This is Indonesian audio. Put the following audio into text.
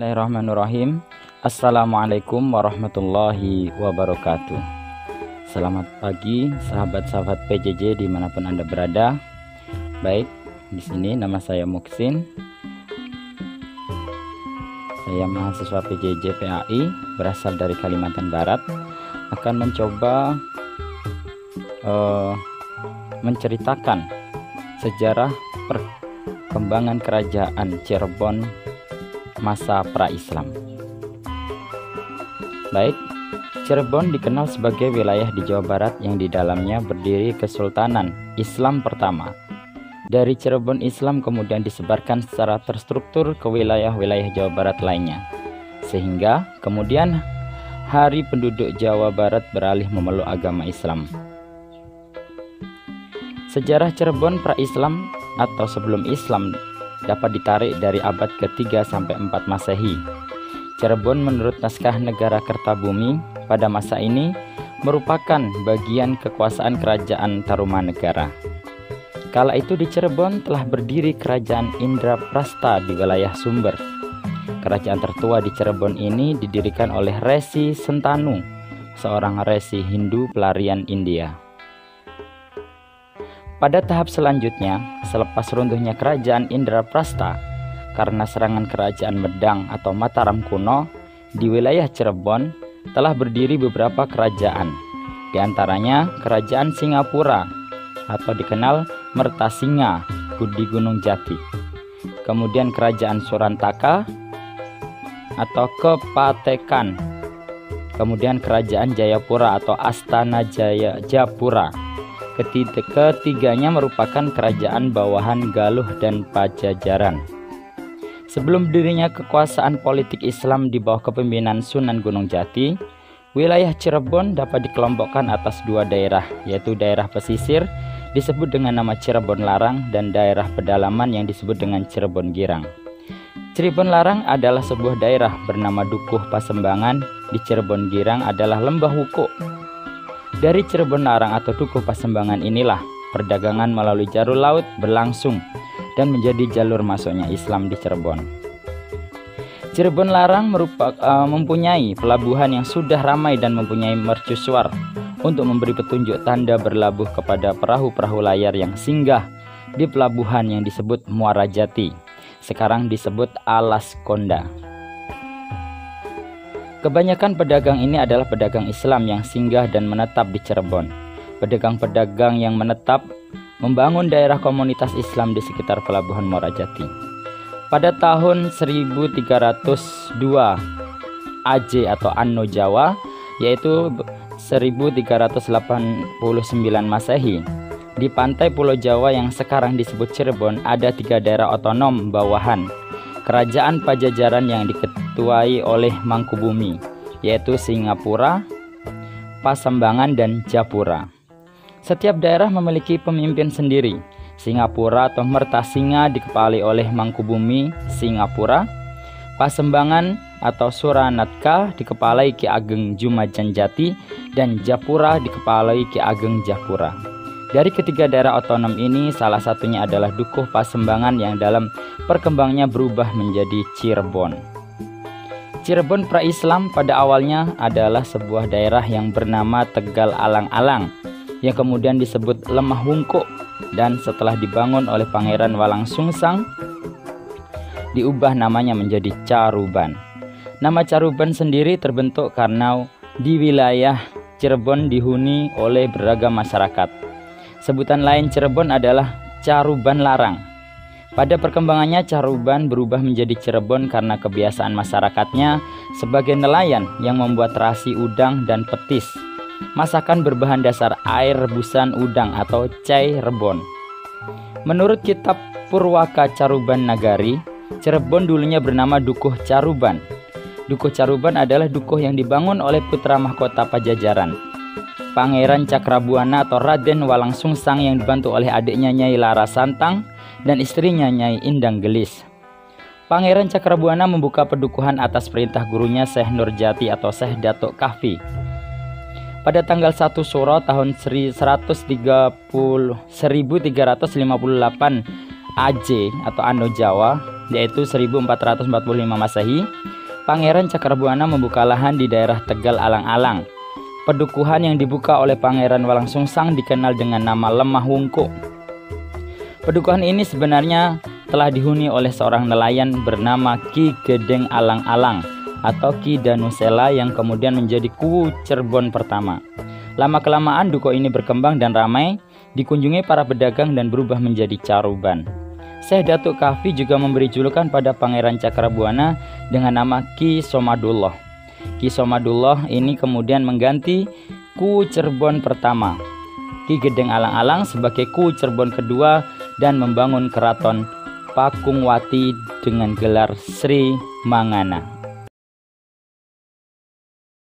Bismillahirrahmanirrahim. Assalamualaikum warahmatullahi wabarakatuh. Selamat pagi sahabat-sahabat PJJ dimanapun Anda berada. Baik, di sini nama saya Muksin. Saya mahasiswa PJJ PAI berasal dari Kalimantan Barat. Akan mencoba menceritakan sejarah perkembangan kerajaan Cirebon masa pra-Islam. Baik, Cirebon dikenal sebagai wilayah di Jawa Barat yang di dalamnya berdiri Kesultanan Islam pertama. Dari Cirebon, Islam kemudian disebarkan secara terstruktur ke wilayah-wilayah Jawa Barat lainnya, sehingga kemudian hari penduduk Jawa Barat beralih memeluk agama Islam. Sejarah Cirebon pra-Islam atau sebelum Islam dapat ditarik dari abad ke-3 sampai 4 Masehi. Cirebon menurut naskah Negara Kertabumi pada masa ini merupakan bagian kekuasaan kerajaan Tarumanegara. Kala itu di Cirebon telah berdiri kerajaan Indraprasta di wilayah Sumber. Kerajaan tertua di Cirebon ini didirikan oleh Resi Sentanu, seorang resi Hindu pelarian India. Pada tahap selanjutnya, selepas runtuhnya kerajaan Indraprasta karena serangan kerajaan Medang atau Mataram kuno, di wilayah Cirebon telah berdiri beberapa kerajaan, di antaranya kerajaan Singapura atau dikenal Mertasinga di Gunung Jati, kemudian kerajaan Surantaka atau Kepatekan, kemudian kerajaan Jayapura atau Astana Japura. Ketiganya merupakan kerajaan bawahan Galuh dan Pajajaran. Sebelum dirinya kekuasaan politik Islam di bawah kepemimpinan Sunan Gunung Jati, wilayah Cirebon dapat dikelompokkan atas dua daerah, yaitu daerah pesisir disebut dengan nama Cirebon Larang dan daerah pedalaman yang disebut dengan Cirebon Girang. Cirebon Larang adalah sebuah daerah bernama Dukuh Pasembangan, di Cirebon Girang adalah Lembah Wukuk. Dari Cirebon Larang atau Dukuh Pasembangan inilah perdagangan melalui jalur laut berlangsung dan menjadi jalur masuknya Islam di Cirebon. Cirebon Larang mempunyai pelabuhan yang sudah ramai dan mempunyai mercusuar untuk memberi petunjuk tanda berlabuh kepada perahu-perahu layar yang singgah di pelabuhan yang disebut Muara Jati, sekarang disebut Alas Konda. Kebanyakan pedagang ini adalah pedagang Islam yang singgah dan menetap di Cirebon. Pedagang-pedagang yang menetap membangun daerah komunitas Islam di sekitar pelabuhan Muara Jati. Pada tahun 1302 AJ atau Anno Jawa, yaitu 1389 Masehi, di pantai Pulau Jawa yang sekarang disebut Cirebon ada 3 daerah otonom bawahan Kerajaan Pajajaran yang diketuai oleh Mangkubumi, yaitu Singapura, Pasembangan, dan Japura. Setiap daerah memiliki pemimpin sendiri. Singapura atau Mertasinga dikepalai oleh Mangkubumi Singapura, Pasembangan atau Suranatka dikepalai Ki Ageng Jumajanjati, dan Japura dikepalai Ki Ageng Japura. Dari ketiga daerah otonom ini, salah satunya adalah Dukuh Pasembangan yang dalam perkembangannya berubah menjadi Cirebon. Cirebon pra-Islam pada awalnya adalah sebuah daerah yang bernama Tegal Alang-Alang, yang kemudian disebut Lemah Wungkuk, dan setelah dibangun oleh Pangeran Walangsungsang, diubah namanya menjadi Caruban. Nama Caruban sendiri terbentuk karena di wilayah Cirebon dihuni oleh beragam masyarakat. Sebutan lain Cirebon adalah Caruban Larang. Pada perkembangannya Caruban berubah menjadi Cirebon karena kebiasaan masyarakatnya sebagai nelayan yang membuat terasi udang dan petis, masakan berbahan dasar air rebusan udang atau cai rebon. Menurut kitab Purwaka Caruban Nagari, Cirebon dulunya bernama Dukuh Caruban. Dukuh Caruban adalah dukuh yang dibangun oleh putra mahkota Pajajaran, Pangeran Cakrabuana atau Raden Walangsungsang, yang dibantu oleh adiknya Nyai Lara Santang dan istrinya Nyai Indang Gelis. Pangeran Cakrabuana membuka pedukuhan atas perintah gurunya Syekh Nurjati atau Syekh Datuk Kahfi. Pada tanggal 1 Suro tahun 1358 AJ atau Anno Jawa, yaitu 1445 Masehi, Pangeran Cakrabuana membuka lahan di daerah Tegal Alang-alang. Pedukuhan yang dibuka oleh Pangeran Walangsungsang dikenal dengan nama Lemah Wungkuk. Pedukuhan ini sebenarnya telah dihuni oleh seorang nelayan bernama Ki Gedeng Alang-alang atau Ki Danusela yang kemudian menjadi Kuwu Cirebon pertama. Lama-kelamaan duko ini berkembang dan ramai dikunjungi para pedagang dan berubah menjadi caruban. Syekh Datuk Kahfi juga memberi julukan pada Pangeran Cakrabuana dengan nama Ki Somadullah. Ki Somadullah ini kemudian mengganti Kuwu Cirebon pertama, Ki Gedeng Alang-alang sebagai Kuwu Cirebon kedua dan membangun keraton Pakungwati dengan gelar Sri Mangana.